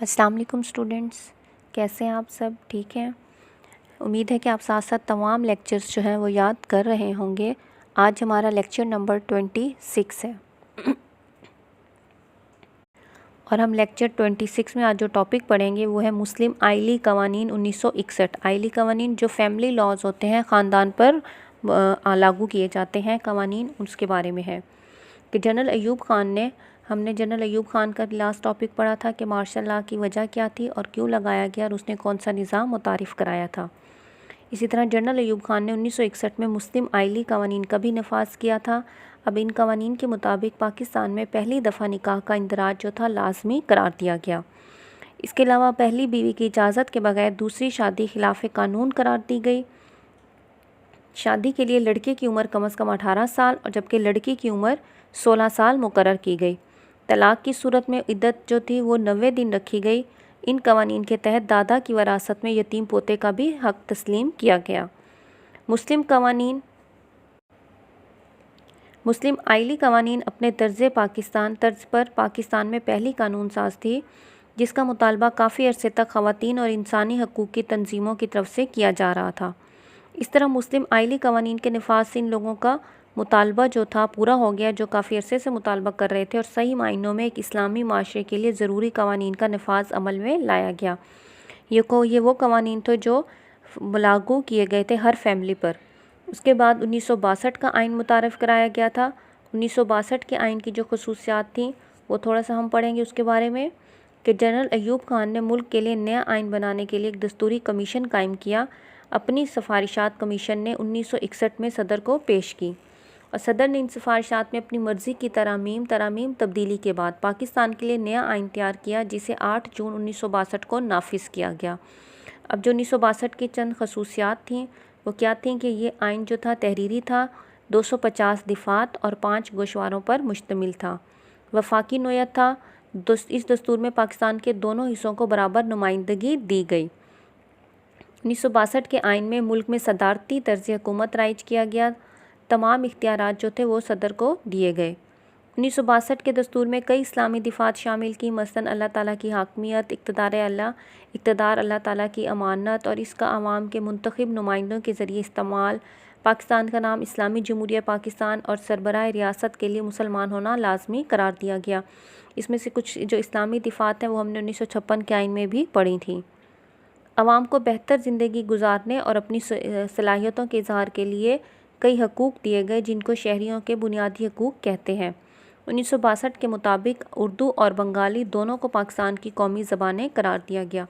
السلام علیکم اسٹوڈنٹس، کیسے ہیں آپ سب؟ ٹھیک ہیں؟ امید ہے کہ آپ ساتھ ساتھ تمام لیکچرز جو ہیں وہ یاد کر رہے ہوں گے۔ آج ہمارا لیکچر نمبر 26 ہے اور ہم لیکچر 26 میں آج جو ٹاپک پڑھیں گے وہ ہے مسلم آئلی قوانین 1961۔ آئلی قوانین جو فیملی لاز ہوتے ہیں، خاندان پر لاگو کیے جاتے ہیں قوانین، اس کے بارے میں ہے کہ جنرل ایوب خان نے ہم نے جنرل ایوب خان کا لاسٹ ٹاپک پڑھا تھا کہ مارشل لاء کی وجہ کیا تھی اور کیوں لگایا گیا اور اس نے کون سا نظام متعارف کرایا تھا۔ اسی طرح جنرل ایوب خان نے 1961 میں مسلم آئلی قوانین کا بھی نفاذ کیا تھا۔ اب ان قوانین کے مطابق پاکستان میں پہلی دفعہ نکاح کا اندراج جو تھا لازمی قرار دیا گیا۔ اس کے علاوہ پہلی بیوی کی اجازت کے بغیر دوسری شادی خلاف قانون قرار دی گئی۔ شادی کے لیے لڑکے کی عمر کم از کم 18 سال اور جبکہ لڑکی کی عمر 16 سال مقرر کی گئی۔ طلاق کی صورت میں عدت جو تھی وہ 90 دن رکھی گئی۔ ان قوانین کے تحت دادا کی وراثت میں یتیم پوتے کا بھی حق تسلیم کیا گیا۔ مسلم آئلی قوانین اپنے طرز پر پاکستان میں پہلی قانون ساز تھی جس کا مطالبہ کافی عرصے تک خواتین اور انسانی حقوق کی تنظیموں کی طرف سے کیا جا رہا تھا۔ اس طرح مسلم آئلی قوانین کے نفاذ سے ان لوگوں کا مطالبہ جو تھا پورا ہو گیا جو کافی عرصے سے مطالبہ کر رہے تھے، اور صحیح معنوں میں ایک اسلامی معاشرے کے لیے ضروری قوانین کا نفاذ عمل میں لایا گیا۔ یہ وہ قوانین تھے جو لاگو کیے گئے تھے ہر فیملی پر۔ اس کے بعد 1962 کا آئین متعارف کرایا گیا تھا۔ 1962 کے آئین کی جو خصوصیات تھیں وہ تھوڑا سا ہم پڑھیں گے اس کے بارے میں کہ جنرل ایوب خان نے ملک کے لیے نیا آئین بنانے کے لیے ایک دستوری کمیشن قائم کیا۔ اپنی سفارشات کمیشن نے 1961 میں صدر کو پیش کی اور صدر نے ان سفارشات میں اپنی مرضی کی ترامیم تبدیلی کے بعد پاکستان کے لیے نیا آئین تیار کیا جسے 8 جون 1962 کو نافذ کیا گیا۔ اب جو 1962 کی چند خصوصیات تھیں وہ کیا تھیں کہ یہ آئین جو تھا تحریری تھا، 250 دفعات اور 5 گوشواروں پر مشتمل تھا، وفاقی نوعیت تھا۔ اس دستور میں پاکستان کے دونوں حصوں کو برابر نمائندگی دی گئی۔ 1962 کے آئین میں ملک میں صدارتی طرز حکومت رائج کیا گیا۔ تمام اختیارات جو تھے وہ صدر کو دیے گئے۔ 1962 کے دستور میں کئی اسلامی دفعات شامل کی، مثلاً اللہ تعالیٰ کی حاکمیت، اقتدار اللہ تعالیٰ کی امانت اور اس کا عوام کے منتخب نمائندوں کے ذریعے استعمال، پاکستان کا نام اسلامی جمہوریہ پاکستان اور سربراہ ریاست کے لیے مسلمان ہونا لازمی قرار دیا گیا۔ اس میں سے کچھ جو اسلامی دفعات ہیں وہ ہم نے 1956 کے آئین میں بھی پڑھی تھیں۔ عوام کو بہتر زندگی گزارنے اور اپنی صلاحیتوں کے اظہار کے لیے کئی حقوق دیے گئے جن کو شہریوں کے بنیادی حقوق کہتے ہیں۔ 1962 کے مطابق اردو اور بنگالی دونوں کو پاکستان کی قومی زبانیں قرار دیا گیا۔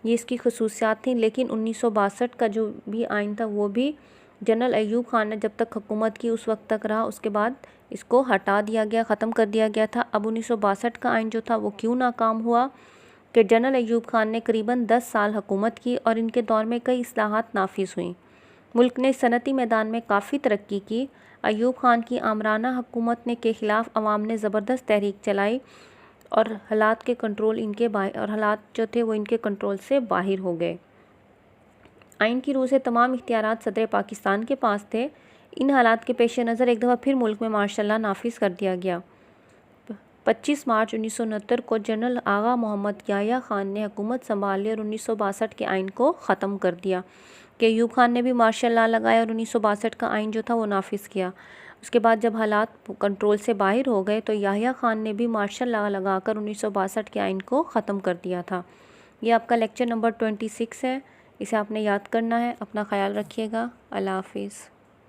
یہ اس کی خصوصیات تھیں، لیکن 1962 کا جو بھی آئین تھا وہ بھی جنرل ایوب خان نے جب تک حکومت کی اس وقت تک رہا، اس کے بعد اس کو ہٹا دیا گیا، ختم کر دیا گیا تھا۔ اب 1962 کا آئین جو تھا وہ کیوں ناکام ہوا کہ جنرل ایوب خان نے قریباً 10 سال حکومت کی اور ان کے دور میں کئی اصلاحات نافذ ہوئیں۔ ملک نے صنعتی میدان میں کافی ترقی کی۔ ایوب خان کی آمرانہ حکومت کے خلاف عوام نے زبردست تحریک چلائی اور حالات جو تھے وہ ان کے کنٹرول سے باہر ہو گئے۔ آئین کی روح سے تمام اختیارات صدر پاکستان کے پاس تھے۔ ان حالات کے پیش نظر ایک دفعہ پھر ملک میں مارشل لاء نافذ کر دیا گیا۔ 25 مارچ 1969 کو جنرل آغا محمد یحییٰ خان نے حکومت سنبھال لی اور 1962 کے آئین کو ختم کر دیا کہ ایوب خان نے بھی مارشل لاء لگایا اور 1962 کا آئین جو تھا وہ نافذ کیا۔ اس کے بعد جب حالات کنٹرول سے باہر ہو گئے تو یحییٰ خان نے بھی مارشل لاء لگا کر 1962 کے آئین کو ختم کر دیا تھا۔ یہ آپ کا لیکچر نمبر 26 ہے، اسے آپ نے یاد کرنا ہے۔ اپنا خیال رکھیے گا۔ اللہ حافظ۔